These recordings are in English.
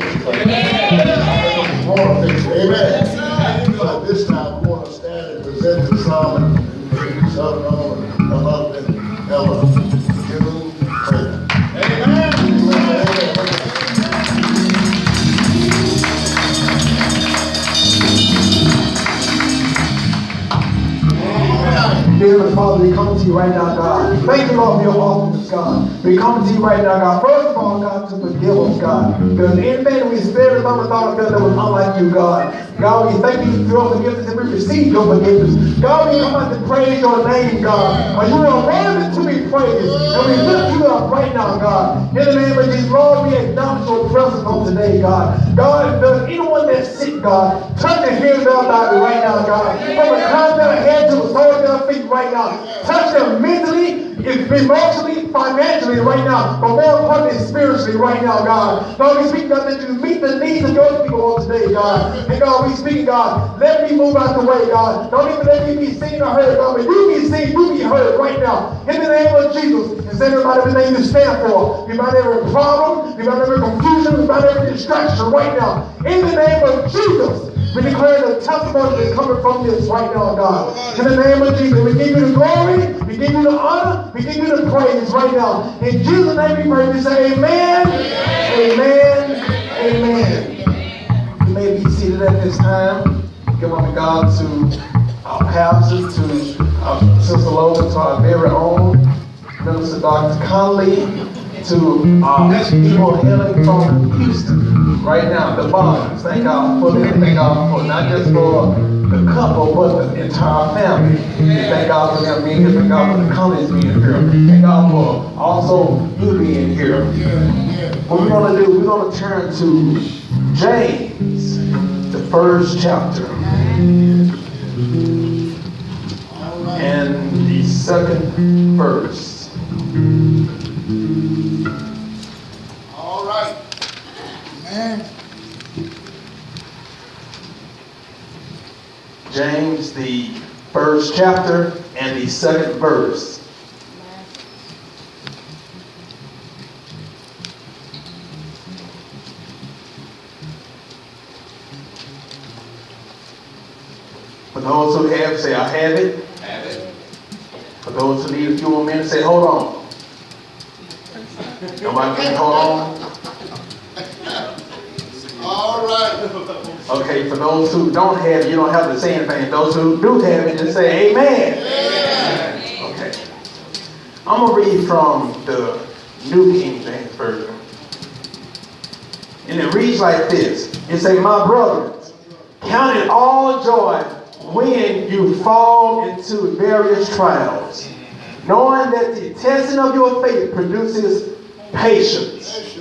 fix it. We want to fix it. Amen. So at this time, we want to stand and present the psalm and introduce our own husband, Ella, June Prayer. Amen. Dear Heavenly Father, we come to you right now, God. Thank you, Lord, for your awesomeness, God. We come to you right now, God. First of all, God, to forgive us, God. Because anything that we said, thought, or felt that was unlike you, God. God, we thank you for your forgiveness and we receive your forgiveness. God, we come out to praise your name, God. For you are worthy to be praised. And we lift you up right now, God. In the name of Jesus, Lord, we acknowledge your presence on today, God. God, if there's anyone that's sick, God, touch their hands down body right now, God. From the crown of their head to the sole of their feet right now. Touch them mentally, emotionally, financially right now. But more importantly, spiritually right now, God. God, we speak, God, that you meet the needs of your people on today, God. And God, we speak, God, let me move out the way, God. Don't even let me be seen or heard, God, but you be seen, you be heard right now. In the name of Jesus, and send about everything you stand for. You bind every problem, you bind every confusion, you bind every distraction right now. In the name of Jesus, we declare the testimony that's coming from this right now, God. In the name of Jesus, we give you the glory, we give you the honor, we give you the praise right now. In Jesus' name we pray, we say amen, amen, amen. You may be seated at this time. Give honor to God, to our pastor, to our Sister Logan, to our very own Minister Dr. Conley, to our people hailing from Houston right now, the Bonds. Thank God for them. Thank God for not just for the couple, but the entire family. Thank God for them being here. Thank God for the Conleys being here. Thank God for also you being here. What we're going to do, we're going to turn to James, the first chapter, and the second verse. All right. Amen. James, the first chapter and the second verse. For those who have, say, I have it. Have it. For those who need a few more minutes, say, hold on. Nobody can hold on? All right. Okay, for those who don't have it, you don't have to say anything. Those who do have it, just say amen. Amen. Okay. I'm going to read from the New King James Version. And it reads like this. It says, my brothers, count it all joy when you fall into various trials, knowing that the testing of your faith produces patience.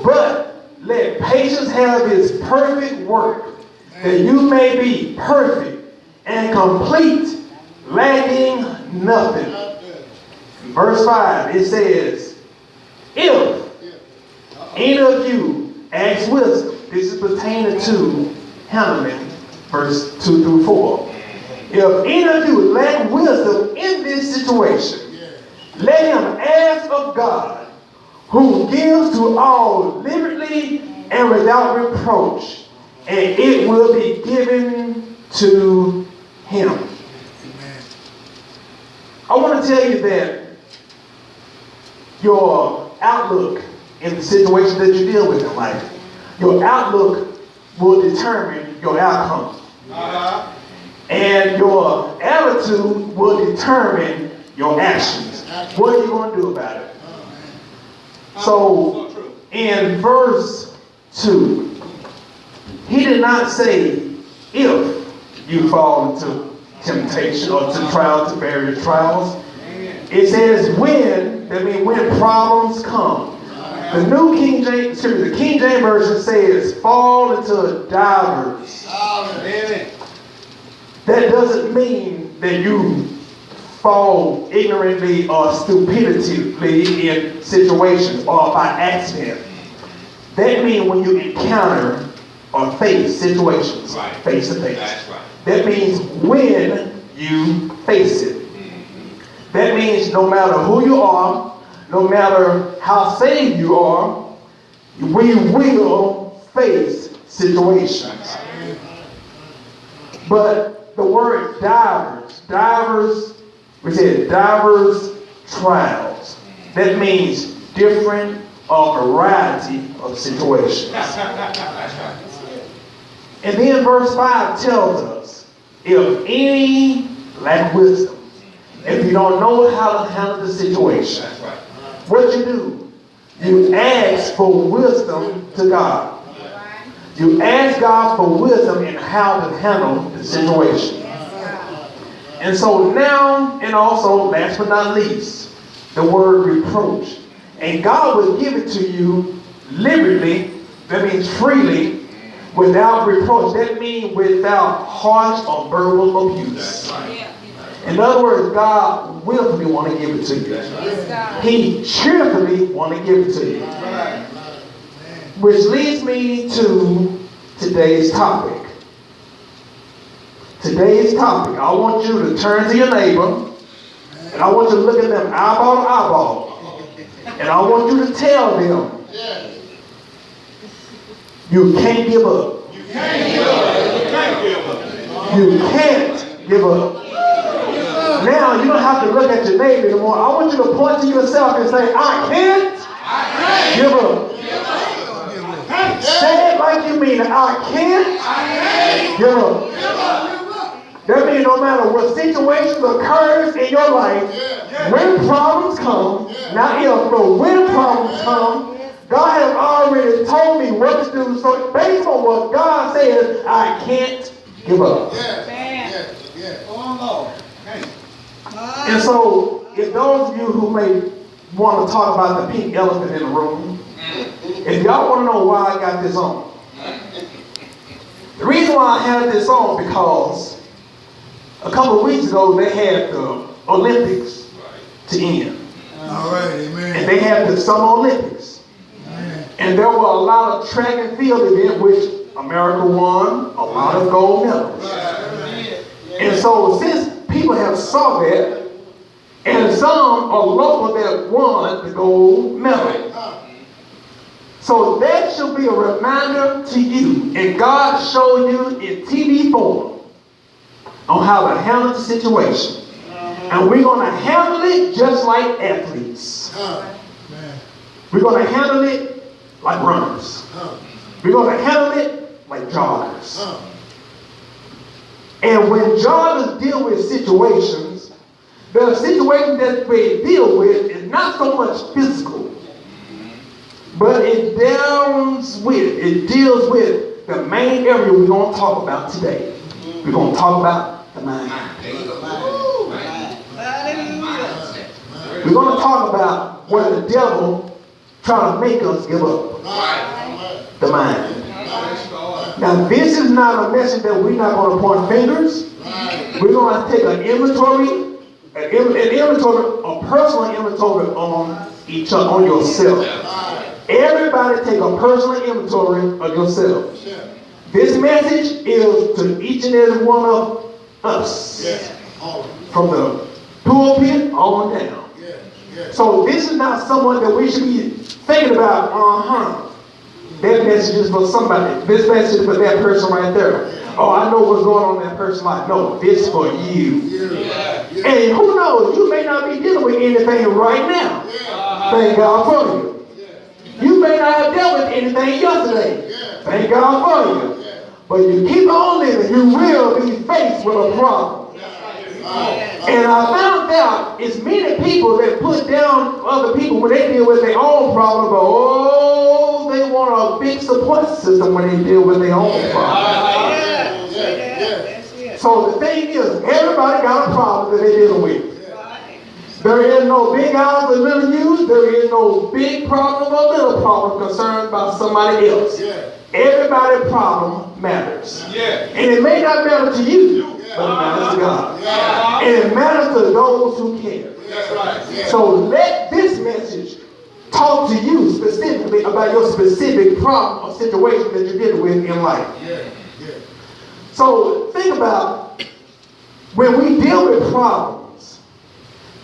But let patience have its perfect work, that you may be perfect and complete, lacking nothing. Verse 5, it says, if any of you acts wisdom, this is pertaining to Hanuman, verse 2 through 4. If any of you lack wisdom in this situation, let him ask of God, who gives to all liberally and without reproach, and it will be given to him. I want to tell you that your outlook in the situation that you deal with in life, your outlook will determine your outcome. And your attitude will determine your actions. What are you going to do about it? So, in verse 2, he did not say if you fall into temptation or to trials, to various trials. It says when, that means when problems come. The New King James, the King James Version says fall into divers. That doesn't mean that you fall ignorantly or stupidly in situations or by accident. That means when you encounter or face situations face to face. That's right. That means when you face it. That means no matter who you are, no matter how saved you are, We will face situations. But the word divers, we said divers trials. That means different or variety of situations. And then verse 5 tells us, if any lack wisdom, if you don't know how to handle the situation, what you do? You ask for wisdom to God. You ask God for wisdom in how to handle the situation. And so now, and also, last but not least, the word reproach. And God will give it to you liberally, that means freely, without reproach. That means without harsh or verbal abuse. In other words, God willfully want to give it to you. He cheerfully want to give it to you. Which leads me to today's topic. Today's topic. I want you to turn to your neighbor, and I want you to look at them eyeball to eyeball. And I want you to tell them, you can't give up. You can't give up. You can't give up. Now, you don't have to look at your neighbor anymore. I want you to point to yourself and say, I can't give up. Say it like you mean it. I can't give up. That means no matter what situations occurs in your life, when problems come, not if, but when problems come, God has already told me what to do. So based on what God says, I can't give up. And so, if those of you who may want to talk about the pink elephant in the room, if y'all want to know why I got this on, the reason why I have this on because a couple of weeks ago they had the Olympics to end. All right, amen. And they had the Summer Olympics. Amen. And there were a lot of track and field events which America won a lot of gold medals. Right. And so since people have saw that, and some are local that won the gold medal. So that should be a reminder to you. And God showed you in TV form on how to handle the situation. And we're going to handle it just like athletes. We're going to handle it like runners. We're going to handle it like joggers. And when joggers deal with situations, the situation that we deal with is not so much physical, but it deals with the main area we're going to talk about today. We're going to talk about the mind. We're going to talk about what the devil trying to make us give up. The mind. Now, this is not a message that we're not going to point fingers. We're going to take an inventory, a personal inventory on each other, on yourself. Everybody take a personal inventory of yourself. This message is to each and every one of us, from the pulpit on down. So this is not someone that we should be thinking about, that message is for somebody. This message is for that person right there. Oh, I know what's going on in that person's life. No, this is for you. And who knows, you may not be dealing with anything right now. Thank God for you. You may not have dealt with anything yesterday. Thank God for you. But you keep on living, you will be faced with a problem. And I found out it's many people that put down other people when they deal with their own problem, but they want a big support system when they deal with their own problem. So the thing is, everybody got a problem that they're dealing with. There is no big eyes or little U's. There is no big problem or little problem concerned about somebody else. Everybody's problem matters. And it may not matter to you, but it matters to God. And it matters to those who care. So let this message talk to you specifically about your specific problem or situation that you're dealing with in life. So think about when we deal with problems.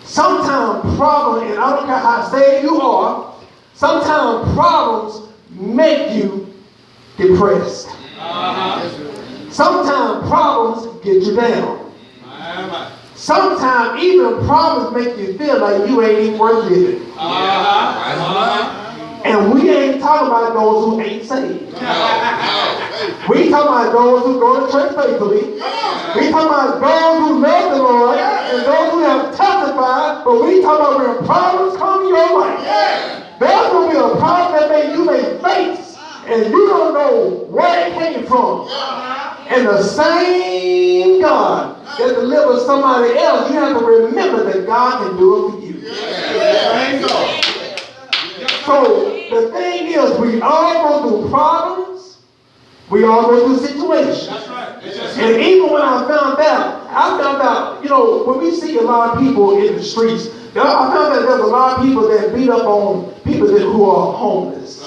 Sometimes problems, and I don't care how saved you are, sometimes problems make you depressed. Sometimes problems get you down. Sometimes even problems make you feel like you ain't even worth living. And we ain't talking about those who ain't saved. We talking about those who go to church faithfully. We talking about those who love the Lord and those who have testified. But we talking about when problems come your way. There's going to be a problem that you may face and you don't know where it came from. And the same God that delivers somebody else, you have to remember that God can do it for you. So the thing is, we all go through problems. We all go through situations. That's right. And even when I found out, you know, when we see a lot of people in the streets, I found out there's a lot of people that beat up on people who are homeless.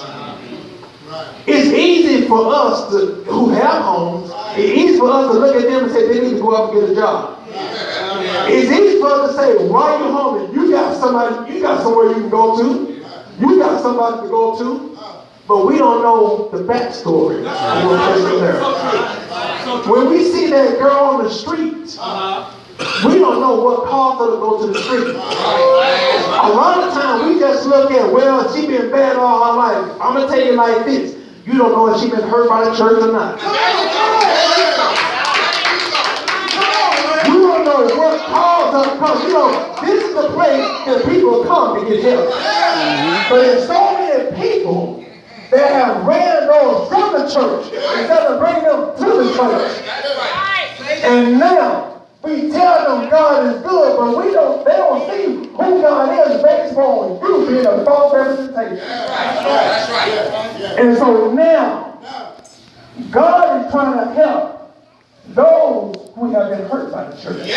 It's easy for us who have homes, it's easy for us to look at them and say they need to go out and get a job. It's easy for us to say, why are you homeless? You got somewhere you can go to. You got somebody to go to. But we don't know the backstory. When we see that girl on the street, we don't know what caused her to go to the street. A lot of times we just look at, well, she been bad all her life. I'm going to tell you like this. You don't know if she been hurt by the church or not. You don't know what caused her to come. You know, this is the place that people come to get help. But there's so many people that have ran those from the church instead of bringing them to the church. And now, we tell them God is good, but they don't see who God is based on you being a false representation. That's right. And so now, God is trying to help those who have been hurt by the church.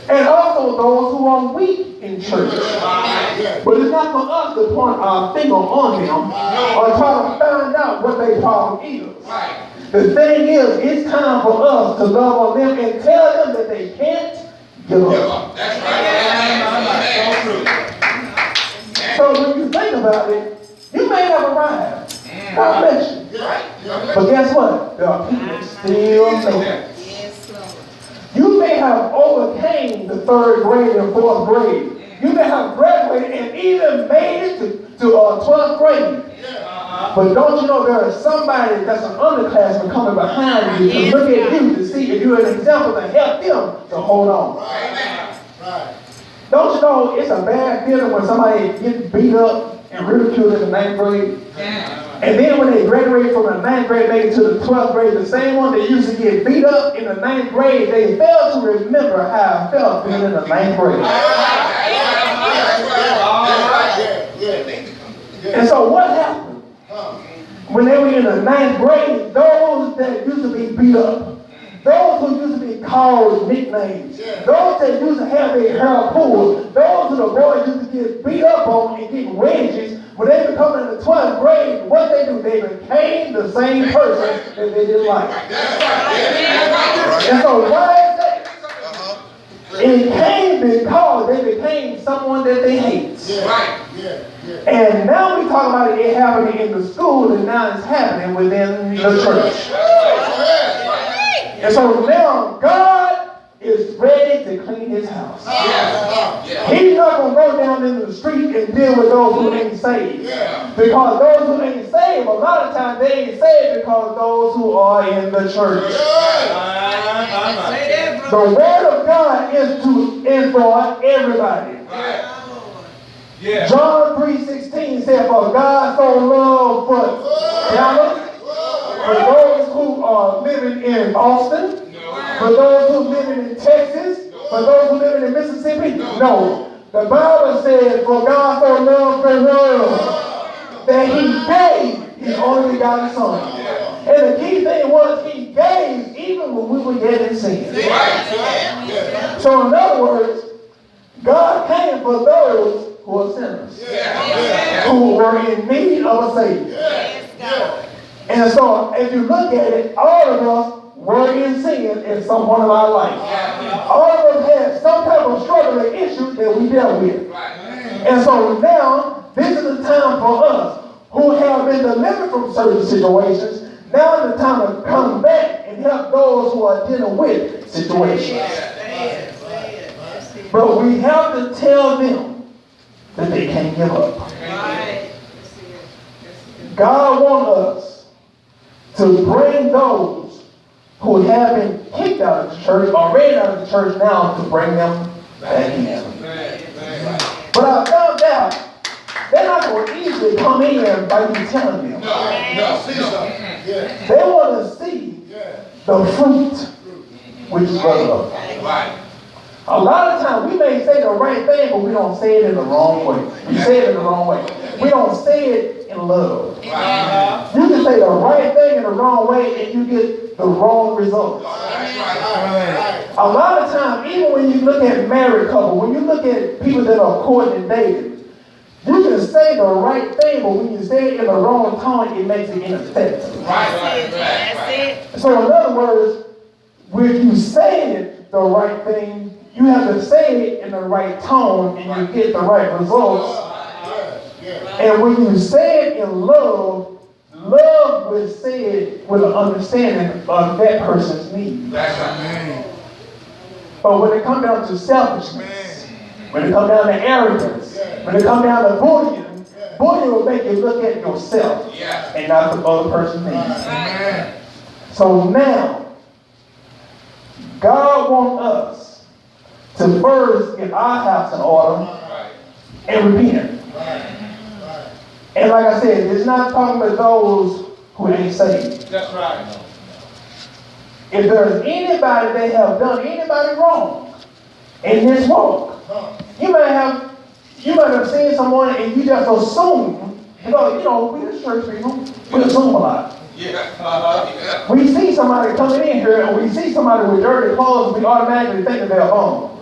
And also those who are weak in church. But it's not for us to point our finger on them or try to find out what their problem is. The thing is, it's time for us to love on them and tell them that they can't give up. That's right. So when you think about it, you may have arrived. God bless you. But guess what? There are people still living. You may have overcame the 3rd grade and 4th grade. You may have graduated and even made it to 12th grade. But don't you know there is somebody that's an underclassman coming behind you to look at you to see if you're an example to help them to hold on. Don't you know it's a bad feeling when somebody gets beat up and ridiculed in the 9th grade? And then when they graduate from the 9th grade, make it to the 12th grade, the same one that used to get beat up in the 9th grade, they fail to remember how it felt being in the 9th grade. And so what happened? When they were in the 9th grade, those that used to be beat up, those who used to be called nicknames, those that used to have their hair pulled, those who the boys used to get beat up on and get wedges, when they become in the 12th grade, what they do, they became the same person that they didn't like. And so why is that? It came because they became someone that they hate. And now we talk about it happening in the school, and now it's happening within the church. And so now God is ready to clean his house. He's not going to go down into the street and deal with those who ain't saved. Because those who ain't saved, a lot of times they ain't saved because those who are in the church. The word of God is for everybody. John 3:16 said, for God so loved for Dallas, for those who are living in Austin, for those who living in Texas, for those who living in Mississippi. No. The Bible says, for God so loved the world that he gave his only begotten Son. And the key thing was he gave even when we were yet in sin. So in other words, God came for those who are sinners, who were in need of a Savior. And so if you look at it, all of us were in sin in some point of our life. All of us had some type of struggle or issue that we dealt with. And so now, this is the time for us who have been delivered from certain situations, now is the time to come back and help those who are dealing with situations. But we have to tell them that they can't give up. God wants us to bring those who have been kicked out of the church, already out of the church now, to bring them back in. But I found out they're not going to easily come in by you telling them. They want to see the fruit, which is love. A lot of times we may say the right thing, but we don't say it in the wrong way. We say it in the wrong way. We don't say it in love. You can say the right thing in the wrong way and you get the wrong results. A lot of times, even when you look at married couples, when you look at people that are courting and dating, you can say the right thing, but when you say it in the wrong tone, it makes it ineffective. So in other words, when you say it the right thing, you have to say it in the right tone and you get the right results. And when you say it in love, love will say it with an understanding of that person's need. But when it comes down to selfishness, when it comes down to arrogance, when it comes down to bullying, bullying will make you look at yourself and not the other person's needs. So now, God wants us to first get our house in order and repent. And like I said, it's not talking about those who ain't saved. That's right. If there's anybody that have done anybody wrong in this walk, you might have seen someone and you just assume, we're church people, we assume a lot. We see somebody coming in here and we see somebody with dirty clothes and we automatically think that they're home.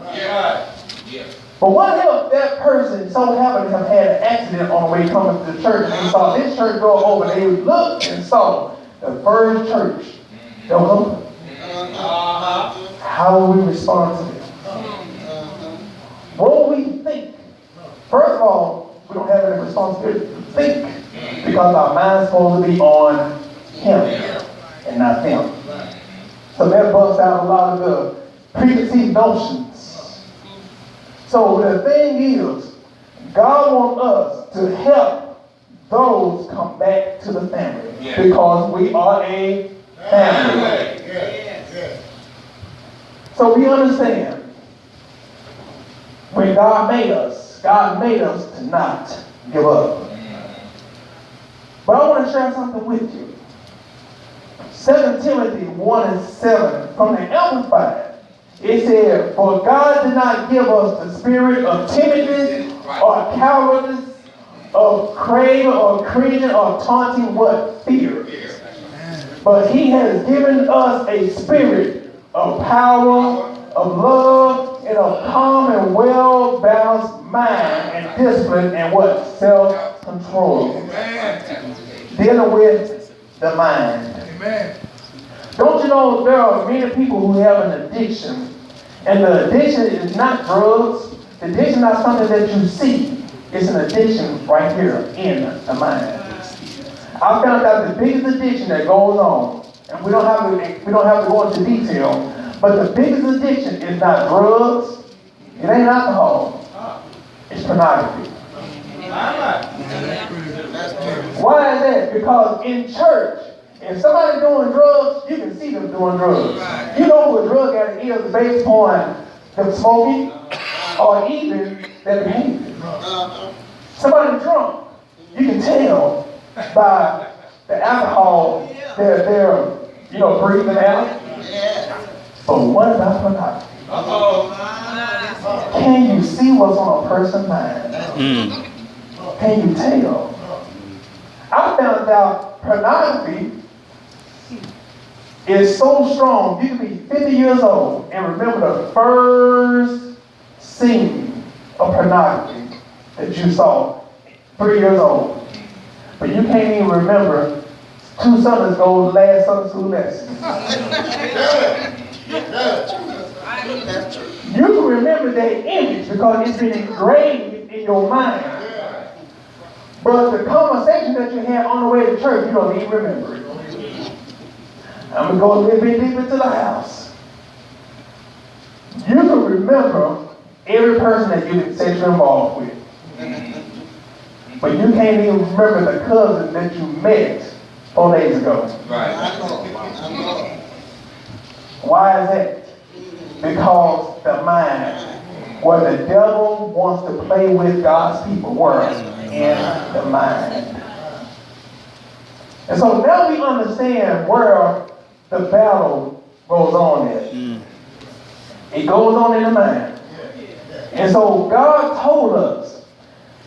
But what if that person so happened to have had an accident on the way coming to the church and they saw this church door open and they looked and saw the first church that was open? How will we respond to them? What will we think? First of all, we don't have any responsibility to think because our mind's supposed to be on Him and not them. So that busts out a lot of the preconceived notions. So the thing is, God wants us to help those come back to the family because we are a family. So we understand when God made us to not give up. But I want to share something with you. 2 Timothy 1:7 from the Amplified. It said, for God did not give us the spirit of timidness or cowardice, of craving or cringing or taunting what? Fear. But He has given us a spirit of power, of love, and of calm and well-balanced mind and discipline and what? Self-control. Dealing with the mind. Don't you know there are many people who have an addiction, and the addiction is not drugs. The addiction is not something that you see. It's an addiction right here in the mind. I found out the biggest addiction that goes on, and we don't have to go into detail, but the biggest addiction is not drugs. It ain't alcohol. It's pornography. Why is that? Because in church, if somebody's doing drugs, you can see them doing drugs. You know who a drug addict is based on them smoking or even their behavior. Somebody drunk, you can tell by the alcohol they're breathing out. But what about pornography? Can you see what's on a person's mind? Can you tell? I found out pornography is so strong, you can be 50 years old and remember the first scene of pornography that you saw, 3 years old. But you can't even remember 2 Sundays ago, last Sunday school lesson. You can remember that image because it's been engraved in your mind. But the conversation that you had on the way to church, you don't even remember it. I'm going to go a little bit deeper into the house. You can remember every person that you've been sexually involved with. But you can't even remember the cousin that you met 4 days ago. Right. Why is that? Because the mind, where the devil wants to play with God's people, were in the mind. And so now we understand where the battle goes on at. It goes on in the mind. And so God told us,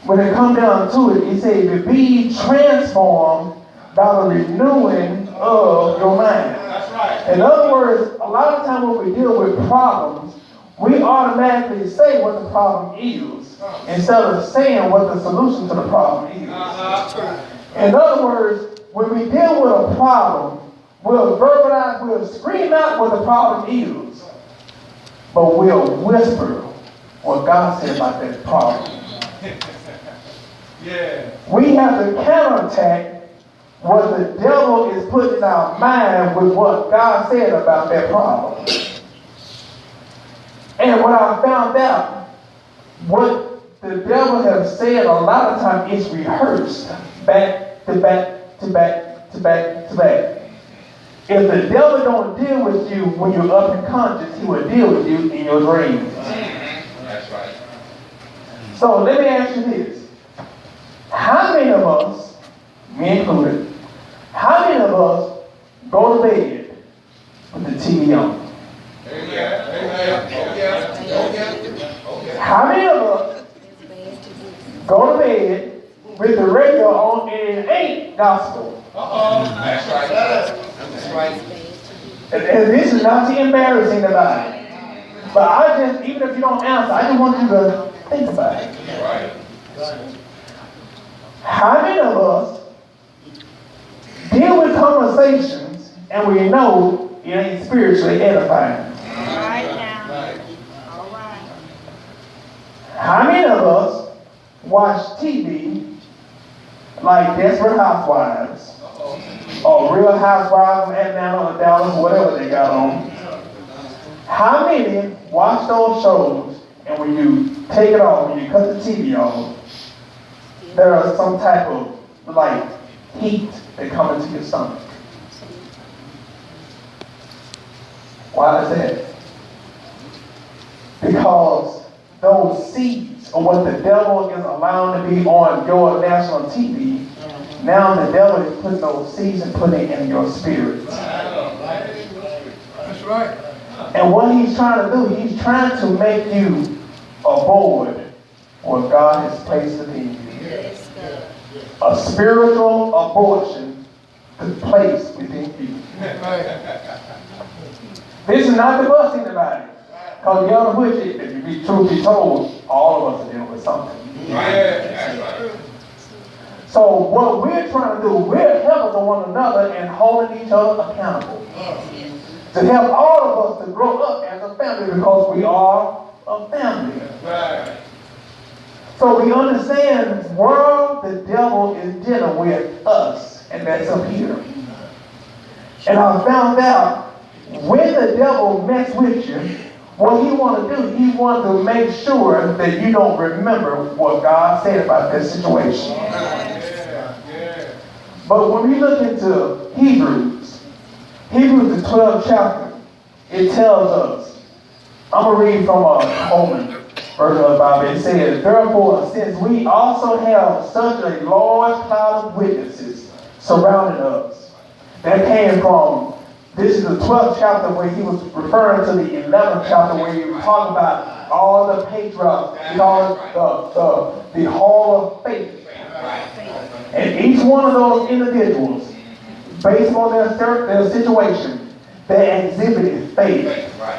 when it comes down to it, he said to be transformed by the renewing of your mind. That's right. In other words, a lot of times when we deal with problems, we automatically say what the problem is instead of saying what the solution to the problem is. In other words, when we deal with a problem, we'll verbalize, we'll scream out what the problem is, but we'll whisper what God said about that problem. Yeah. We have to counterattack what the devil is putting in our mind with what God said about that problem. And what I found out, what the devil has said a lot of times is rehearsed back to back to back to back to back. If the devil don't deal with you when you're up and conscious, he will deal with you in your dreams. That's right. So let me ask you this. How many of us, me included, how many of us go to bed with the TV on? How many of us go to bed with the radio on and it ain't gospel? That's right. That's right. And this is not to embarrass anybody. But I just, even if you don't answer, I just want you to think about it. Right. How many of us deal with conversations and we know it ain't spiritually edifying? Right now. All right. How many of us watch TV like Desperate Housewives or Real Housewives of Atlanta or Dallas, whatever they got on? How many watch those shows and when you take it off, when you cut the TV off, there is some type of like heat that comes into your stomach? Why is that? Because those seeds of what the devil is allowing to be on your national TV, now the devil is putting those seeds and putting it in your spirit. That's right. And what he's trying to do, he's trying to make you avoid what God has placed within you. A spiritual abortion took place within you. This is not to bust anybody. Because the other which, if you be truth be told, all of us are dealing with something. Right. So what we're trying to do, we're helping one another and holding each other accountable. To help all of us to grow up as a family because we are a family. Right. So we understand where the devil is dealing with us, and that's up here. And I found out when the devil messes with you, what he want to do, he wants to make sure that you don't remember what God said about that situation. But when we look into Hebrews, the 12th chapter, it tells us, I'm going to read from a Holman version of the Bible. It says, therefore, since we also have such a large cloud of witnesses surrounding us, that came from, this is the 12th chapter where he was referring to the 11th chapter where he was talking about all the patriarchs, the hall of faith. And each one of those individuals, based on their situation, they exhibited faith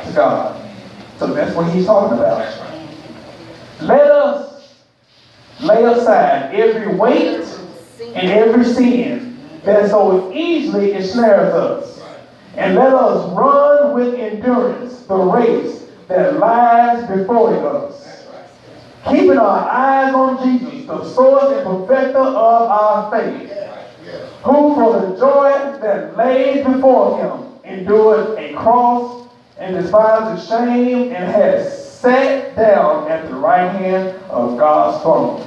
to God. So that's what he's talking about. Let us lay aside every weight and every sin that so easily ensnares us. And let us run with endurance the race that lies before us. Keeping our eyes on Jesus, the source and perfecter of our faith, who for the joy that lays before him endured a cross and despised the shame and has sat down at the right hand of God's throne.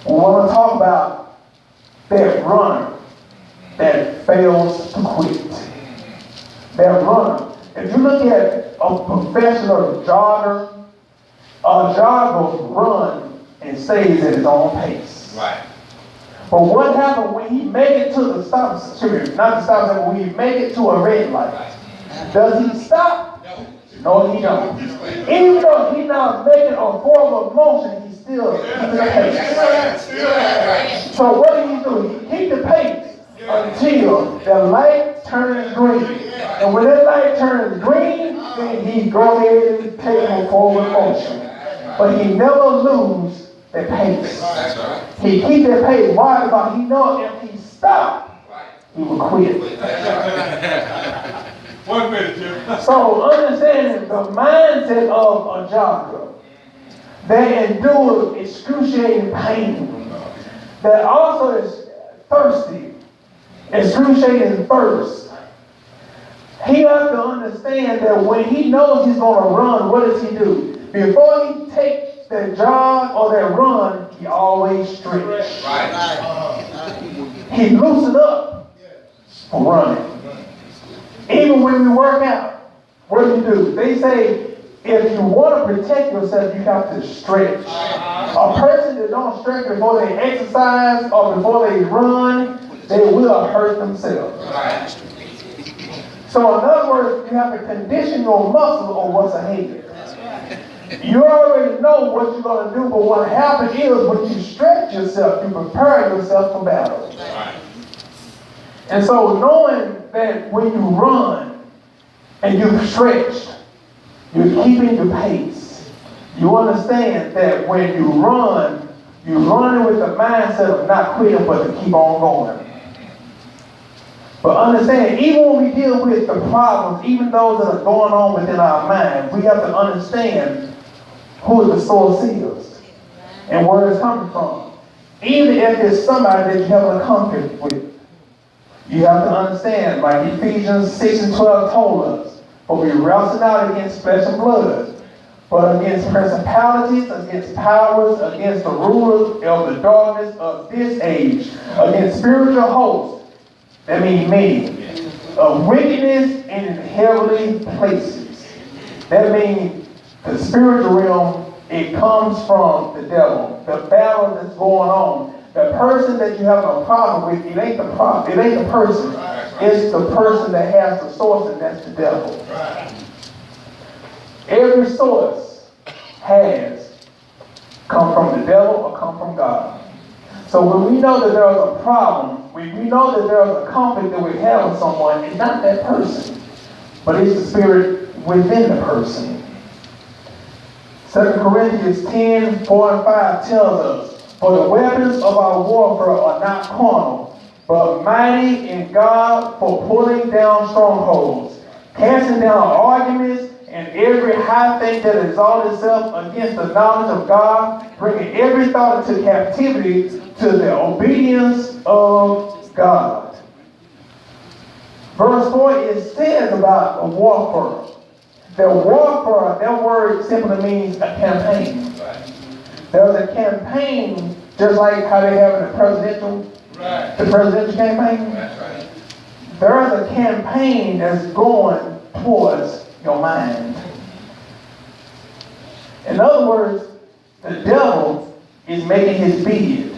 We want to talk about that runner that fails to quit. That runner. If you look at a professional jogger, a jogger runs and stays at his own pace. Right. But what happens when he make it to the stop sign? Not the stop sign, but when he make it to a red light. Does he stop? No, he don't. Even though he's not making a form of motion, he's still keeping the pace. So what do? He keep the pace until the light turns green. And when that light turns green, then he go ahead and take a forward motion. But he never lose the pace. He keep that pace. Why? Because he knows if he stop, he will quit. 1 minute, Jim. So understanding the mindset of a jogger, they endure excruciating pain, that also is thirsty, excruciating thirst. He has to understand that when he knows he's going to run, what does he do? Before he takes that jog or that run, he always stretches. He loosens up for running. Even when we work out, what do? They say if you want to protect yourself, you have to stretch. A person that don't stretch before they exercise or before they run, they will hurt themselves. So in other words, you have to condition your muscle on what's ahead. You already know what you're going to do, but what happens is when you stretch yourself, you prepare yourself for battle. And so knowing that when you run and you've stretched, you're keeping your pace. You understand that when you run, you're running with the mindset of not quitting, but to keep on going. But understand, even when we deal with the problems, even those that are going on within our mind, we have to understand who the source is and where it's coming from. Even if it's somebody that you have a conflict with, you have to understand, like Ephesians 6 and 12 told us, for we wrestle not against flesh and blood, but against principalities, against powers, against the rulers of the darkness of this age, against spiritual hosts, that means many, of wickedness in heavenly places. That means the spiritual realm, it comes from the devil. The battle that's going on. The person that you have a problem with, it ain't the problem. It ain't the person. It's the person that has the source, and that's the devil. Every source has come from the devil or come from God. So when we know that there's a problem, when we know that there's a conflict that we have with someone, it's not that person, but it's the spirit within the person. 2 Corinthians 10, 4 and 5 tells us, for the weapons of our warfare are not carnal, but mighty in God for pulling down strongholds, casting down arguments and every high thing that exalts itself against the knowledge of God, bringing every thought into captivity to the obedience of God. Verse 4, it says about the warfare. The warfare, that word simply means a campaign. There's a campaign, just like how they have in the presidential campaign. There is a campaign that's going towards your mind. In other words, the devil is making his bid,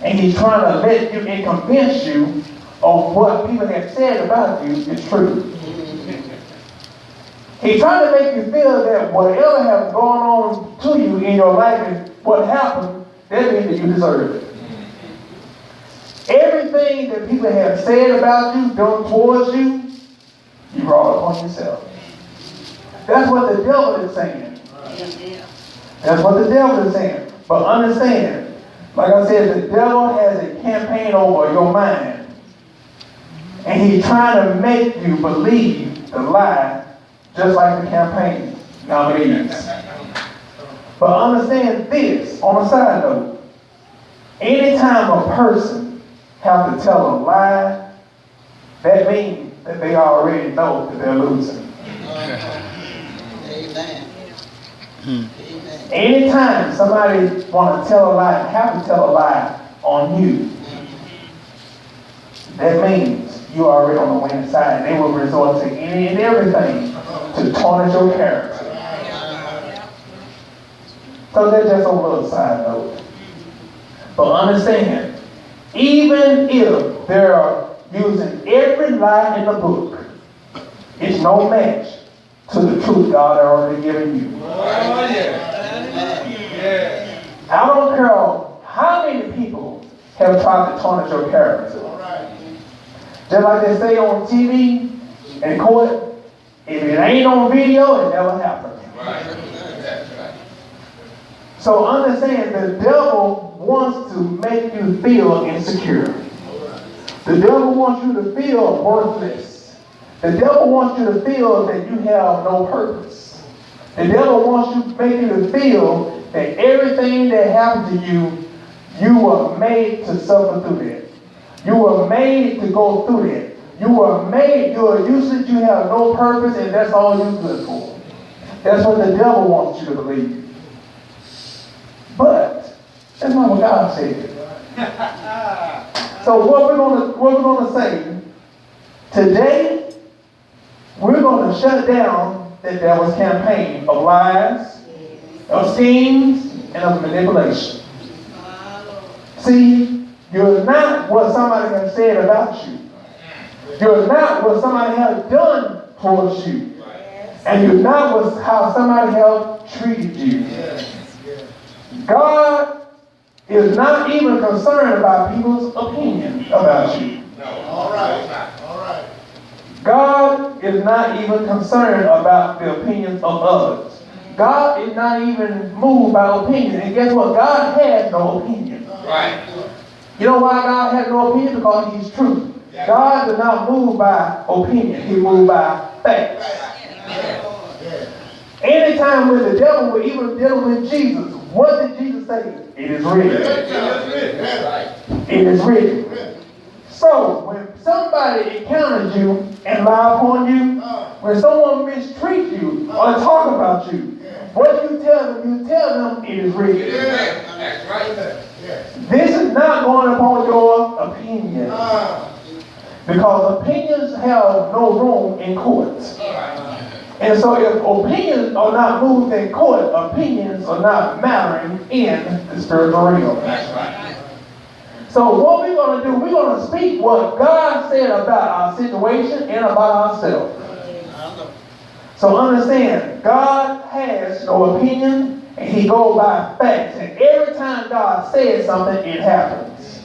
and he's trying to let you and convince you of what people have said about you is true. He's trying to make you feel that whatever has gone on to you in your life and what happened, that means that you deserve it. Everything that people have said about you, done towards you, you brought upon yourself. That's what the devil is saying. That's what the devil is saying. But understand, like I said, the devil has a campaign over your mind. And he's trying to make you believe the lie, just like the campaign now leads. But understand this, on a side note, anytime a person have to tell a lie, that means that they already know that they're losing. Amen. Amen. Anytime somebody want to tell a lie, have to tell a lie on you, that means you are already on the winning side. They will resort to any and everything to tarnish your character. So that's just a little side note. But understand, even if they're using every lie in the book, it's no match to the truth God already given you. Oh, yeah. Yeah. I don't care how many people have tried to tarnish your character. Just like they say on TV and court, if it ain't on video, it never happened. Right. That's right. So understand, the devil wants to make you feel insecure. The devil wants you to feel worthless. The devil wants you to feel that you have no purpose. The devil wants you to make you to feel that everything that happened to you, you were made to suffer through that. You were made to go through that. You were made, you said you have no purpose and that's all you're good for. That's what the devil wants you to believe. But that's not what God said. So what we're gonna say today, we're gonna shut down the devil's campaign of lies, of schemes, and of manipulation. See, you're not what somebody has said about you. You're not what somebody has done towards you. And you're not how somebody has treated you. God is not even concerned about people's opinion about you. All right. All right. God is not even concerned about the opinions of others. God is not even moved by opinion. And guess what? God has no opinion. Right. You know why God has no opinion? Because He's truth. God is not moved by opinion. He moved by facts. Anytime when the devil will even deal with Jesus, what did Jesus say? It is written. It is written. So when somebody encounters you and lie upon you, when someone mistreats you or talk about you, what do you tell them? You tell them it is written. That's right. This is not going upon your opinion. Because opinions have no room in courts. And so if opinions are not moved in court, opinions are not mattering in the spiritual realm. That's right. So what we're going to do, we're going to speak what God said about our situation and about ourselves. So understand, God has no opinion and He goes by facts. And every time God says something, it happens.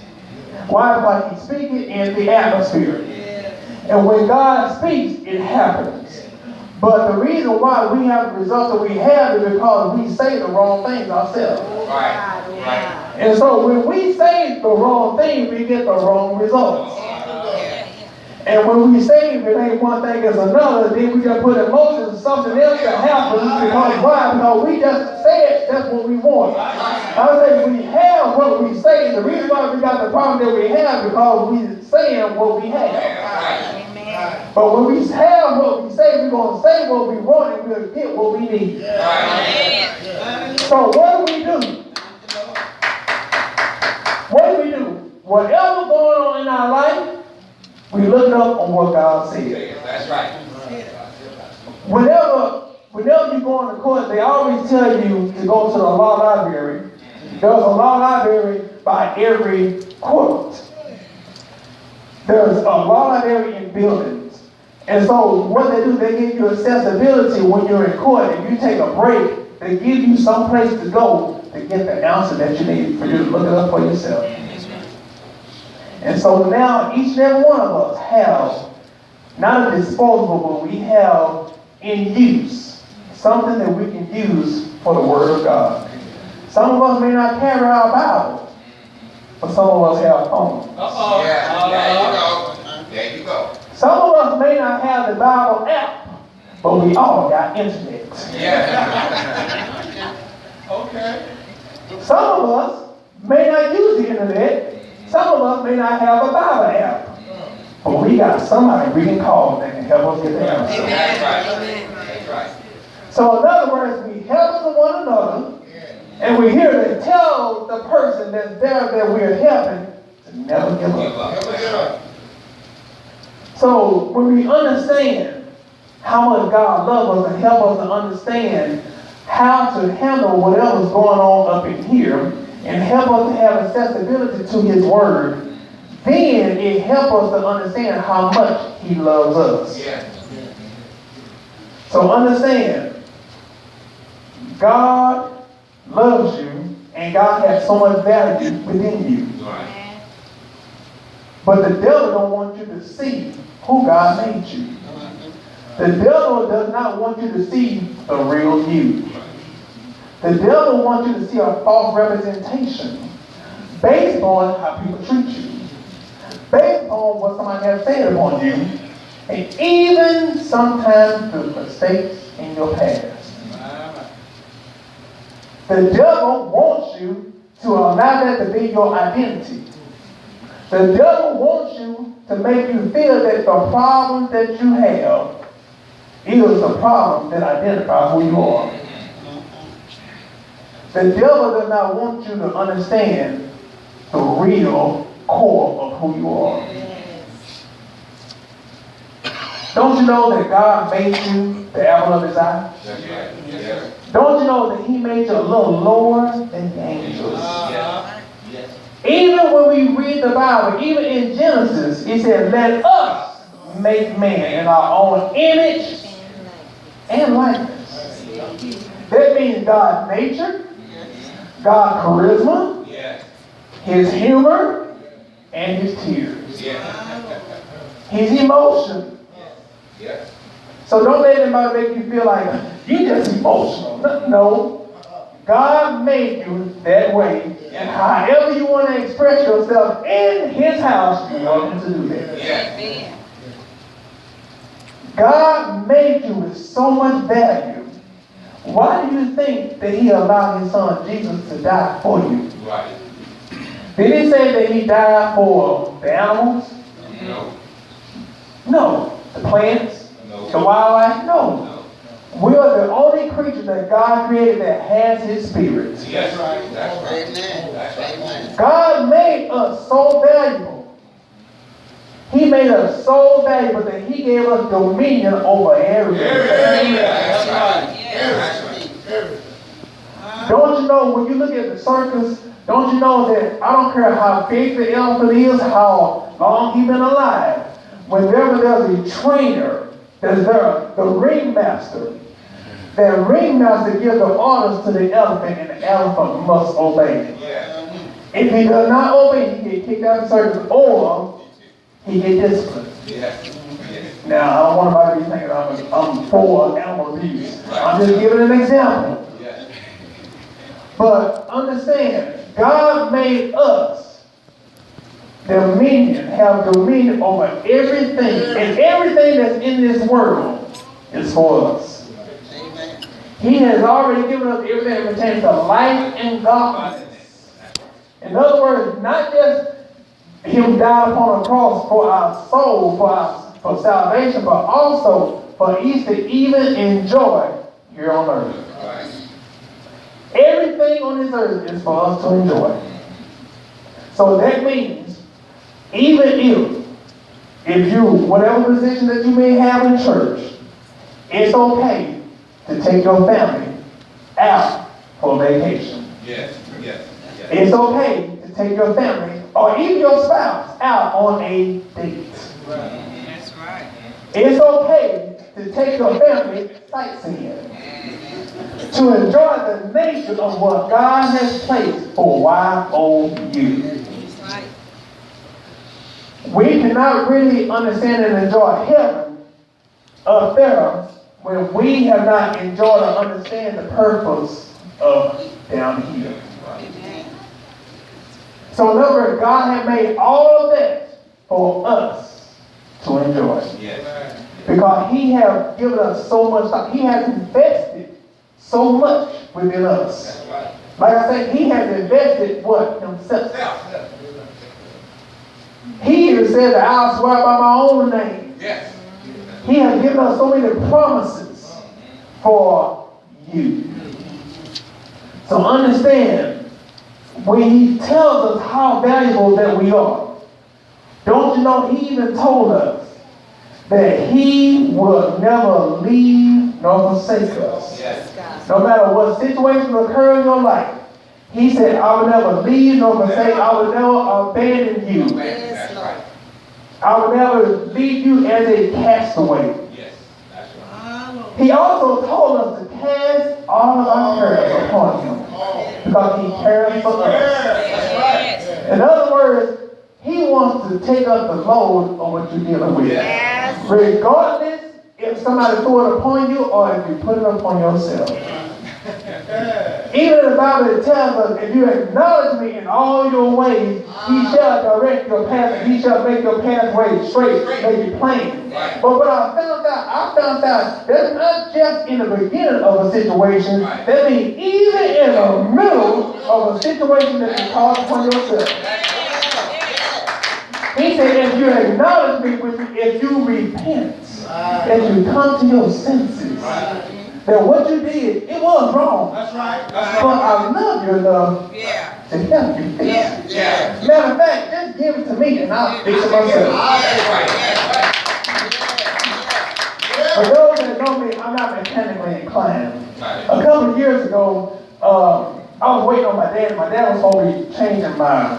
Why? Because He's speaking in the atmosphere. And when God speaks, it happens. But the reason why we have the results that we have is because we say the wrong things ourselves. Right. Right. And so when we say the wrong thing, we get the wrong results. And when we say if it ain't one thing, it's another, then we just put emotions to something else that happens. Because why? Because we just said that's what we want. I say we have what we say. The reason why we got the problem that we have because we saying what we have. But when we have what we say, we're going to say what we want and we'll get what we need. So what do? What do? Whatever going on in our life, we look up on what God said. That's right. Whenever you go into court, they always tell you to go to the law library. There's a law library by every court. There's a law library in buildings. And so what they do, they give you accessibility when you're in court. If you take a break, they give you some place to go to get the answer that you need for you to look it up for yourself. And so now each and every one of us have not a disposable, but we have in use something that we can use for the Word of God. Some of us may not carry our Bible, but some of us have phones. Yeah, there you go. There you go. Some of us may not have the Bible app, but we all got internet. Yeah. Some of us may not use the internet. Some of us may not have a Bible app. But we got somebody we can call that can help us get the answer. That's right. That's right. So in other words, we help one another, and we're here to tell the person that's there that we're helping to never give up. So when we understand how much God loves us and help us to understand how to handle whatever's going on up in here and help us to have accessibility to His Word, then it helps us to understand how much He loves us. Yeah. So understand, God loves you and God has so much value within you. Right. But the devil don't want you to see who God made you. The devil does not want you to see the real you. The devil wants you to see a false representation based on how people treat you, based on what somebody has said upon you, and even sometimes the mistakes in your past. The devil wants you to allow that to be your identity. The devil wants you to make you feel that the problem that you have is the problem that identifies who you are. The devil does not want you to understand the real core of who you are. Don't you know that God made you the apple of His eye? That's right. Yeah. Don't you know that He made you a little lower than the angels? Yeah. Yes. Even when we read the Bible, even in Genesis, it said, let us make man in our own image and likeness. That means God's nature, God's charisma, Yeah. His humor, and His tears. Yeah. His emotion. Yeah. So don't let anybody make you feel like you're just emotional. No. God made you that way. And however you want to express yourself in His house, you want to do that. Yeah. God made you with so much value. Why do you think that He allowed His Son Jesus to die for you? Right. Did He say that He died for the animals? No. No. The plants? No. The wildlife? No. No. We are the only creature that God created that has His Spirit. Yes. That's right. That's right. God made us so valuable. He made us so valuable that He gave us dominion over everything. That's right. That's right. Don't you know when you look at the circus, don't you know that I don't care how big the elephant is, how long he's been alive, whenever there's a trainer, there's the ringmaster. That ringmaster gives the orders to the elephant and the elephant must obey. Yeah. If he does not obey, he get kicked out of the circus or he get disciplined. Yeah. Now, I don't want anybody to be thinking I'm for animal abuse. I'm just giving an example. Yeah. But understand, God made us have dominion over everything. And everything that's in this world is for us. He has already given us everything that pertains to life and godliness. In other words, not just Him died upon a cross for our soul, for salvation, but also for us to even enjoy here on earth. Right. Everything on this earth is for us to enjoy. So that means, even if you, whatever position that you may have in church, it's okay to take your family out for vacation. Yes. Yes. Yes. It's okay to take your family or even your spouse out on a date. That's right. It's okay to take your family sightseeing, to enjoy the nature of what God has placed for YOU. That's right. We cannot really understand and enjoy heaven up there when we have not enjoyed or understand the purpose of down here. Amen. So in other words, God has made all of that for us to enjoy. Yes. Because He has given us so much, He has invested so much within us. That's right. Like I say, he has invested what? Himself. He even said that I'll swear by my own name. Yes. He has given us so many promises for you. So understand, when he tells us how valuable that we are, don't you know he even told us that he will never leave nor forsake us. Yes. No matter what situation occurs in your life, he said, I will never leave nor forsake, I will never abandon you. That's right. I will never leave you as a castaway. Yes. That's right. He also told us to cast all of our cares upon him because he cares for us. Yes. In other words, he wants to take up the load of what you're dealing with. Yes. Regardless if somebody threw it upon you or if you put it upon yourself. Even in the Bible it tells us, if you acknowledge me in all your ways, he shall direct your path and he shall make your pathway straight, make it plain. Right. But what I found out that's not just in the beginning of a situation, Right. that means even in the middle of a situation that you cause upon yourself. He said, if you acknowledge me, if you repent, if you come to your senses, that what you did, it was wrong. That's right. But I love you enough Yeah. to help you fix it. Yeah. Matter of fact, just give it to me and I'll fix it myself. That's right. For those that know me, I'm not mechanically inclined. Right. A couple of years ago, I was waiting on my dad. My dad was supposed to be changing my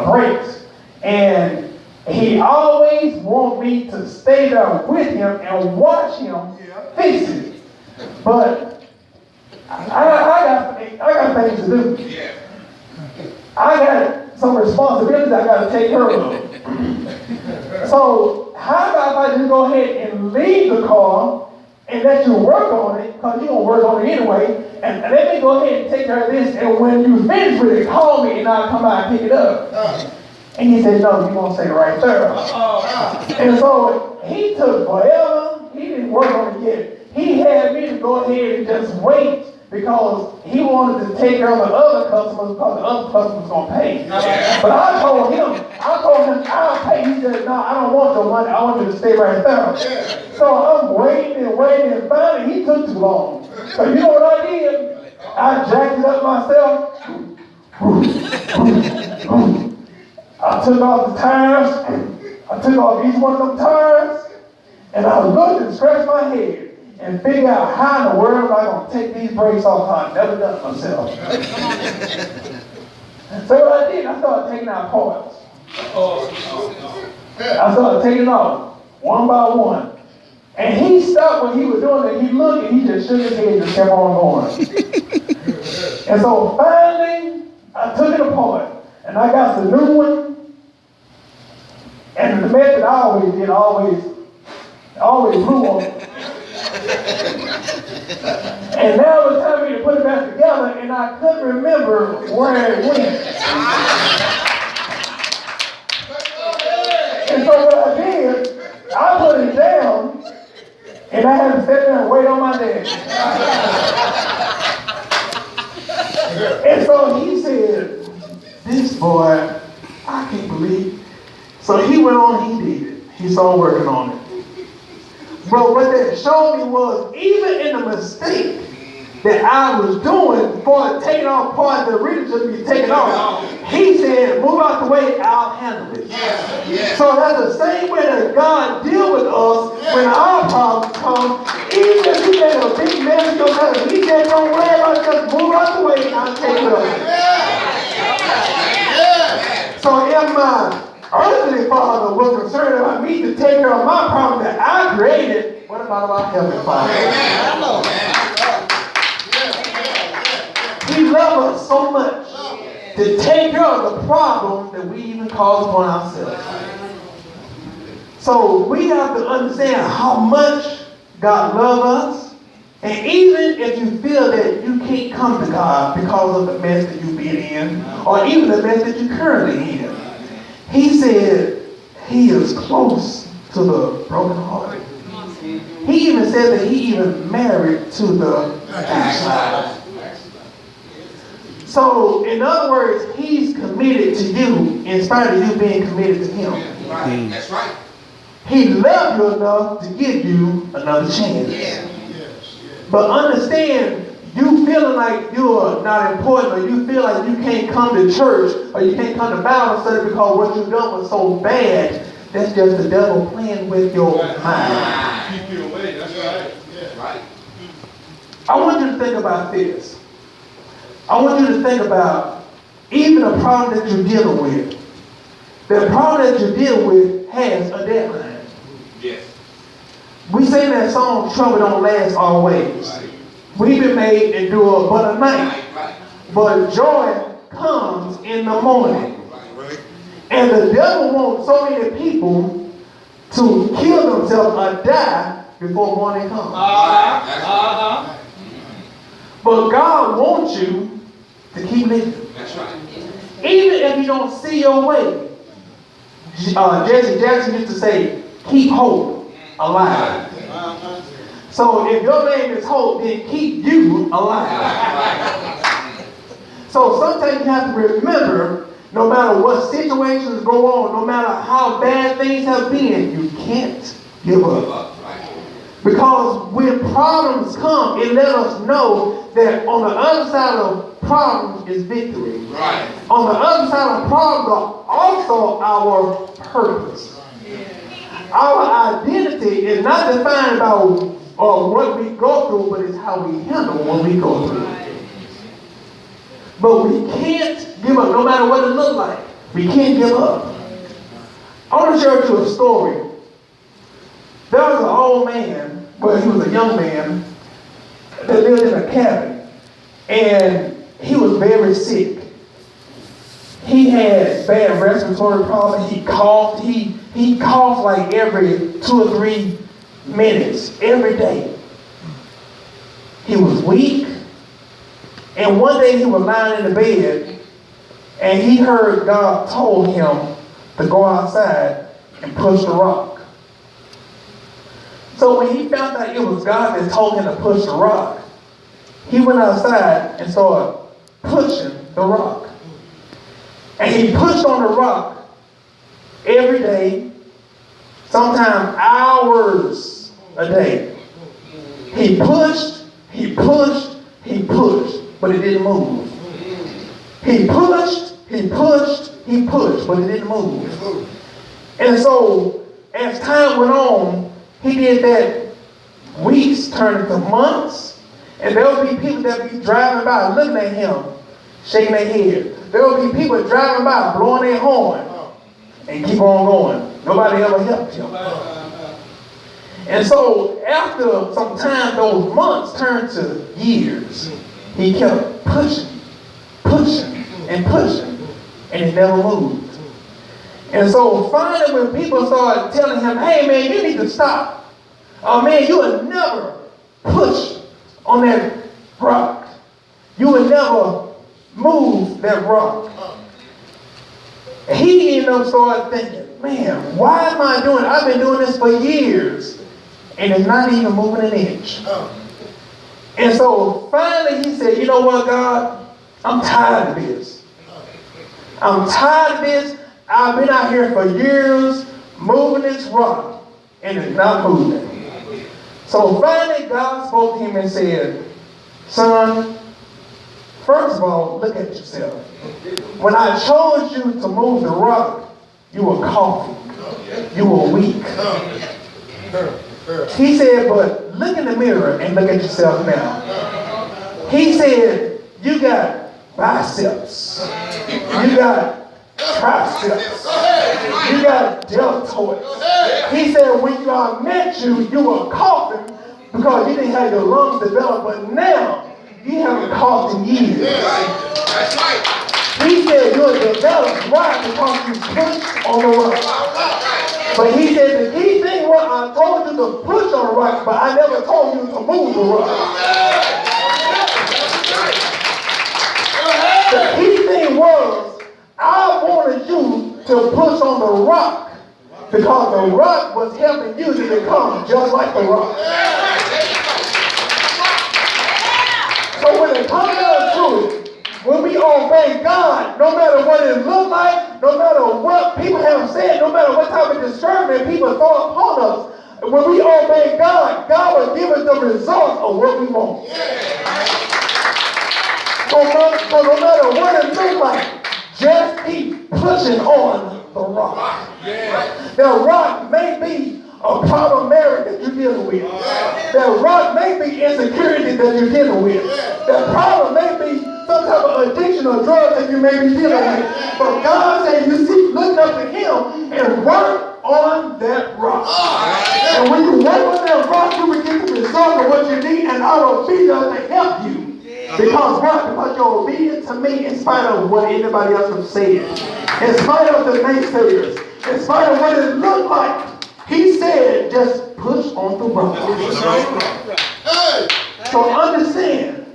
brakes. And he always wanted me to stay there with him and watch him fix it. But I got things to do. Yeah. I got some responsibilities I got to take care of. So how about if I just go ahead and leave the car and let you work on it, because you're going to work on it anyway, and let me go ahead and take care of this, and when you finish with it, call me and I'll come by and pick it up. And he said, no, you're going to stay right there. And so he took forever. He didn't work on it yet. He had me to go ahead and just wait because he wanted to take care of the other customers because the other customers going to pay. But I told him, I'll pay. He said, no, I don't want your money. I want you to stay right there. So I'm waiting and finally he took too long. So you know what I did? I jacked it up myself. I took off the tires. I took off each one of them tires. And I looked and scratched my head and figured out how in the world am I going to take these brakes off. I've never done it myself. So what I did, I started taking out parts. I started taking off one by one. And he stopped what he was doing and he looked and he just shook his head and just kept on going. And so finally, I took it apart. And I got the new one. And the method I always did, always blew on it. And now it was time for me to put it back together, and I couldn't remember where it went. And so what I did, I put it down, and I had to sit there and wait on my dad. And so he said, this boy, I can't believe. So he went on, he did it. He started working on it. But what that showed me was, even in the mistake that I was doing for taking off parts that really should be taken off, he said, move out the way, I'll handle it. So that's the same way that God deals with us when our problems come. Even if you made a big mess in your life, he said, don't worry about it, just move out the way, I'll take it off. So if my earthly father was concerned about me to take care of my problem that I created, what about our heavenly Father? He loves us so much to take care of the problem that we even cause upon ourselves. So we have to understand how much God loves us. And even if you feel that you can't come to God because of the mess that you've been in, or even the mess that you're currently in, he said he is close to the brokenhearted. He even said that he even married to the backslider. So, in other words, he's committed to you in spite of you being committed to him. Right. That's right. He loved you enough to give you another chance. Yeah. But understand, you feeling like you are not important, or you feel like you can't come to church, or you can't come to Bible study because what you've done was so bad, that's just the devil playing with your mind. Keep you away, that's right. Right. I want you to think about this. I want you to think about even a problem that you're dealing with. The problem that you're dealing with has a deadline. Yes. We sing that song, trouble don't last always. Right. We've been made to endure but a night. Right. But joy comes in the morning. Right. And the devil wants so many people to kill themselves or die before morning comes. But God wants you to keep living. That's right. Even if you don't see your way. Jesse Jackson used to say, keep hope alive. So if your name is hope, then keep you alive. So sometimes you have to remember, no matter what situations go on, no matter how bad things have been, you can't give up. Because when problems come, it lets us know that on the other side of problems is victory. Right. On the other side of problems are also our purpose. Our identity is not defined by what we go through, but it's how we handle what we go through. But we can't give up, no matter what it looks like. We can't give up. I want to share with you a story. There was an old man, well, he was a young man, that lived in a cabin. And he was very sick. He had bad respiratory problems. He coughed. He coughed like every 2 or 3 minutes, every day. He was weak. And one day he was lying in the bed, and he heard God told him to go outside and push the rock. So when he found out it was God that told him to push the rock, he went outside and started pushing the rock. And he pushed on the rock every day, sometimes hours a day. He pushed, but it didn't move. He pushed, but it didn't move. And so, as time went on, he did that. Weeks turned into months, and there would be people that would be driving by looking at him, shaking their head. There would be people driving by blowing their horn and keep on going. Nobody ever helped him. And so after some time, those months turned to years. He kept pushing, and it never moved. And so finally when people started telling him, hey man, you need to stop. Oh man, you would never push on that rock. You would never move that rock. He ended up started thinking, man, why am I doing it? I've been doing this for years, and it's not even moving an inch. And so finally he said, you know what, God? I'm tired of this. I'm tired of this. I've been out here for years moving this rock, and it's not moving. So finally God spoke to him and said, son, first of all, look at yourself. When I chose you to move the rock, you were coughing. You were weak. He said, but look in the mirror and look at yourself now. He said, you got biceps. You got triceps. You got deltoids. He said, when I met you, you were coughing because you didn't have your lungs developed, but now you haven't coughed in years. That's right. He said, you're developed right because you pushed on the rock. But he said, the key thing was, I told you to push on the rock, but I never told you to move the rock. The key thing was, I wanted you to push on the rock because the rock was helping you to become just like the rock. So when it comes down to it, when we obey God, no matter what it looks like, no matter what people have said, no matter what type of discouragement people throw upon us, when we obey God, God will give us the results of what we want. So no matter what it looks like, just keep pushing on the rock. The rock may be a problem marriage that you're dealing with. The rock may be insecurity that you're dealing with. The problem may be some type of addiction or drugs that you may be dealing with. But God said you keep looking up to Him and work on that rock. And when you work on that rock, you will get the result of what you need, and I will be there to help you. Because what? Because you're obedient to me in spite of what anybody else has said. In spite of the naysayers. In spite of what it looked like. He said, just push on the rock. So understand,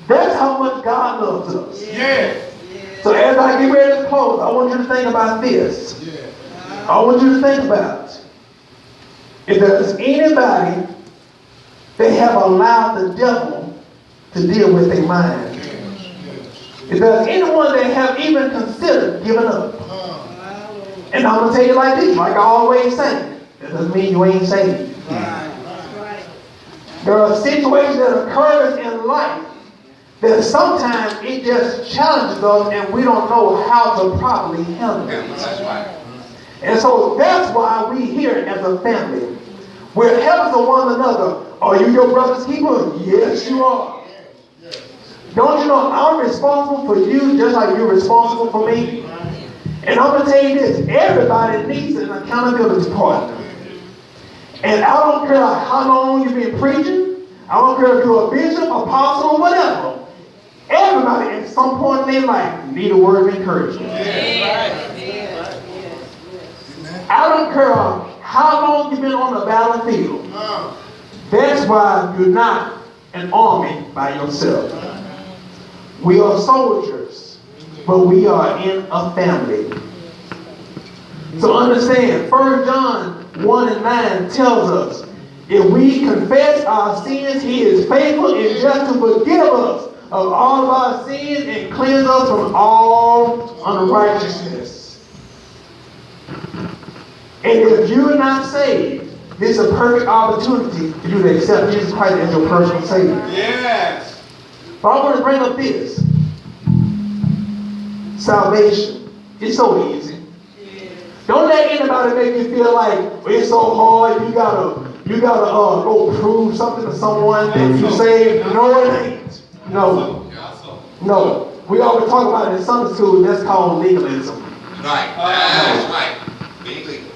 that's how much God loves us. So as I get ready to close, I want you to think about this. I want you to think about if there's anybody that have allowed the devil to deal with their mind. If there's anyone that have even considered giving up. And I'm going to tell you like this, like I always say, that doesn't mean you ain't saved. There are situations that occur in life that sometimes it just challenges us and we don't know how to properly handle it. And so that's why we here as a family. We're helpers of one another. Are you your brother's keeper? Yes, you are. Don't you know I'm responsible for you just like you're responsible for me? And I'm going to tell you this, everybody needs an accountability partner. And I don't care how long you've been preaching, I don't care if you're a bishop, apostle, or whatever. Everybody at some point in their life need a word of encouragement. I don't care how long you've been on the battlefield. That's why you're not an army by yourself. We are soldiers, but we are in a family. So understand, 1 John 1:9 tells us, if we confess our sins, He is faithful and just to forgive us of all of our sins and cleanse us from all unrighteousness. And if you're not saved, this is a perfect opportunity for you to accept Jesus Christ as your personal Savior. Yes. But I want to bring up this. Salvation. It's so easy. Don't let anybody make you feel like it's so hard. You gotta go prove something to someone that you saved. No, it ain't. No. We always talk about it in Sunday school. That's called legalism. Right. That's right. Being legal.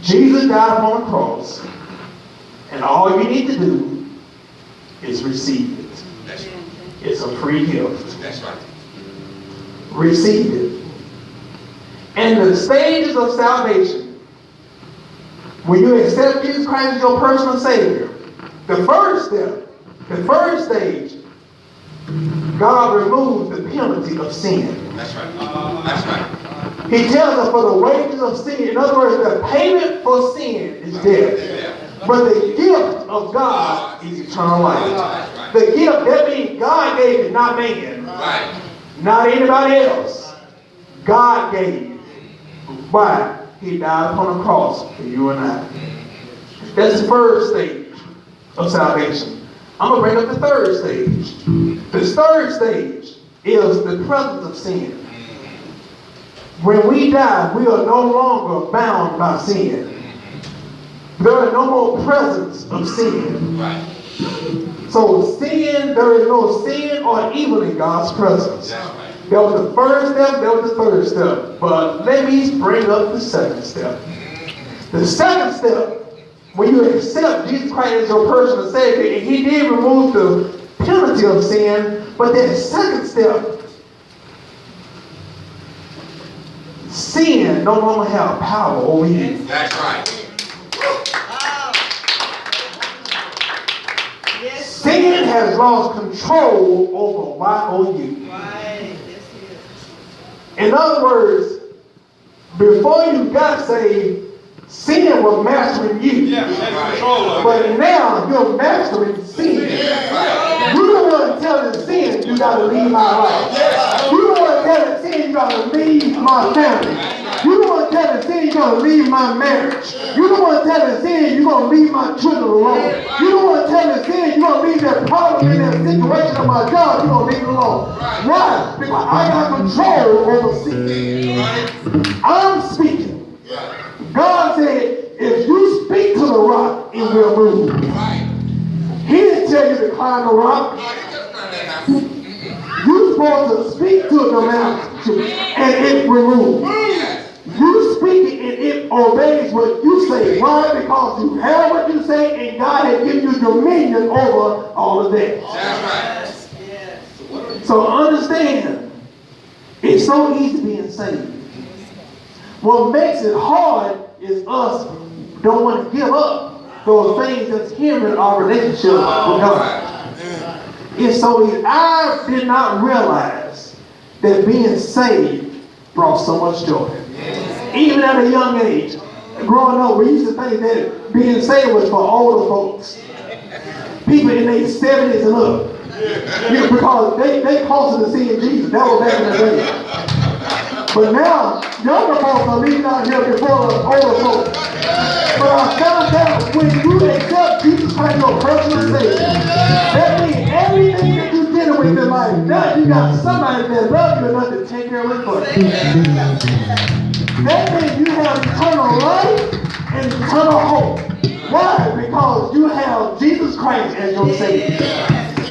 Jesus died upon the cross, and all you need to do is receive it. That's right. It's a free gift. That's right. Receive it. And the stages of salvation, when you accept Jesus Christ as your personal Savior, the first step, the first stage, God removes the penalty of sin. That's right. That's right. He tells us for the wages of sin. In other words, the payment for sin is death. But the gift of God is eternal life. The gift, that means God gave it, not man. Right. Not anybody else. God gave it. Why? He died upon the cross for you and I. That's the first stage of salvation. I'm going to bring up the third stage. The third stage is the presence of sin. When we die, we are no longer bound by sin. There is no more presence of sin. Right. So sin, there is no sin or evil in God's presence. That's right. That was the first step, that was the third step. But let me bring up the second step. The second step, when you accept Jesus Christ as your personal Savior, and He did remove the penalty of sin, but that second step, sin no longer have power over you. That's right. Sin has lost control over YOU. In other words, before you got saved, sin was mastering you. Right. But now you're mastering sin. You don't want to tell the sin you got to leave my life. You don't want to tell the sin you got to leave my family. You don't want to tell the sin you're going to leave my marriage. You don't want to tell the sin you're going to leave my children alone. You don't want to tell the sin you're going to leave that problem in that situation of my job. You're going to leave it alone. Why? Because I got control over sin. I'm speaking. God said, if you speak to the rock, it will move. He didn't tell you to climb the rock. You're supposed to speak to the mountain and it will move. You speak it and it obeys what you say. Why? Because you have what you say and God has given you dominion over all of that. That's right. So understand, it's so easy being saved. What makes it hard is us don't want to give up those things that's hindering our relationship with God. It's so easy. I did not realize that being saved brought so much joy. Even at a young age, growing up, we used to think that being saved was for older folks. People in their 70s and up. Because they closer to seeing Jesus. That was back in the day. But now, younger folks are leaving out here before the older folks. But I found out when you accept Jesus Christ your personal Savior, that means everything that you did with your life, now you got somebody that loves you enough to take care of it for you. That means you have eternal life and eternal hope. Why? Because you have Jesus Christ as your Savior.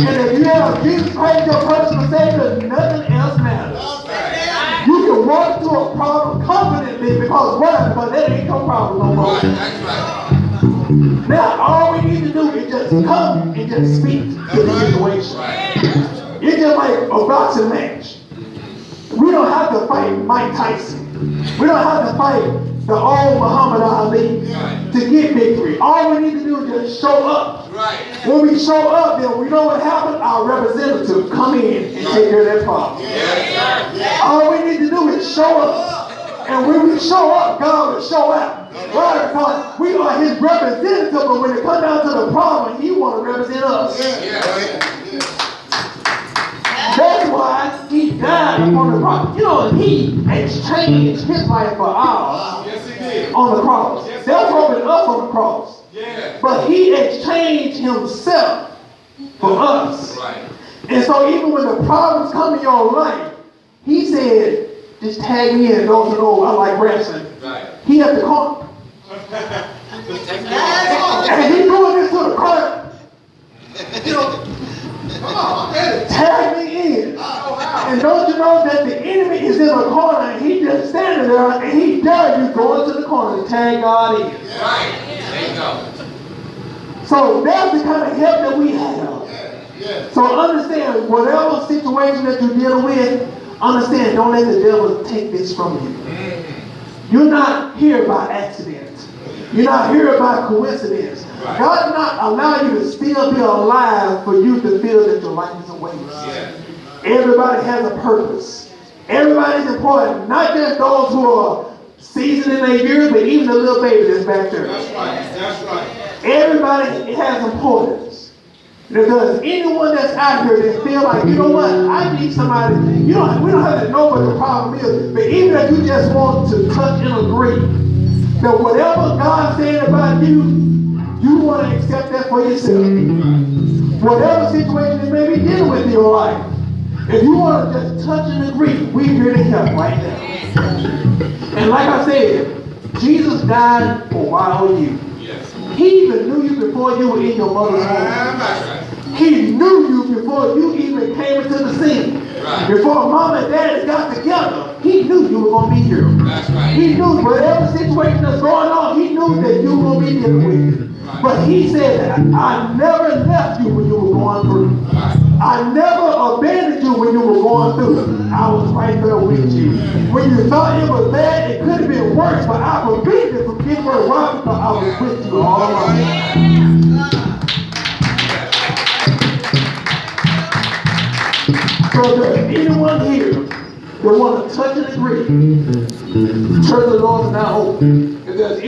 And if you have Jesus Christ as your personal Savior, nothing else matters. You can walk through a problem confidently because why? Because that ain't your problem no more. Now, all we need to do is just come and just speak to the situation. It's just like a boxing match. We don't have to fight Mike Tyson. We don't have to fight the old Muhammad Ali to get victory. All we need to do is just show up. When we show up, then we know what happened. Our representative come in and take care of that problem. All we need to do is show up. And when we show up, God will show out. Why? Because we are his representative, but when it comes down to the problem, he want to represent us. That's why he died on the cross. You know, he exchanged his life for ours on the cross. That's what with us on the cross. But he exchanged himself for us. And so even when the problems come in your life, he said, just tag me in. Those who know I like wrestling. He had to come. And he doing this to the crowd. You know, come on, tag me in. And don't you know that the enemy is in the corner and he just standing there and he dare you go into the corner to tag God in. There you go. So that's the kind of help that we have. So understand, whatever situation that you're dealing with, understand, don't let the devil take this from you. You're not here by accident. You're not here by coincidence. God did not allow you to still be alive for you to feel that your life is a waste. Everybody has a purpose. Everybody's important. Not just those who are seasoned in their years, but even the little baby that's back there. That's right. Everybody has importance. Because anyone that's out here that feel like, you know what, I need somebody, we don't have to know what the problem is, but even if you just want to touch and agree that whatever God said about you, you want to accept that for yourself. Whatever situation you may be dealing with in your life, if you want to just touch and agree, we're here to help right now. And like I said, Jesus died for you. He even knew you before you were in your mother's womb. He knew you before you even came into the scene. Before mom and dad got together, he knew you were going to be here. He knew whatever situation that's going on, he knew that you were going to be dealing with it. But he said that I never left you when you were going through. I never abandoned you when you were going through. I was right there with you. When you thought it was bad, it could have been worse, but I forbid you from getting where it was because I was with you all along. So does anyone here that want to touch and agree, the church of the Lord is now open. If there's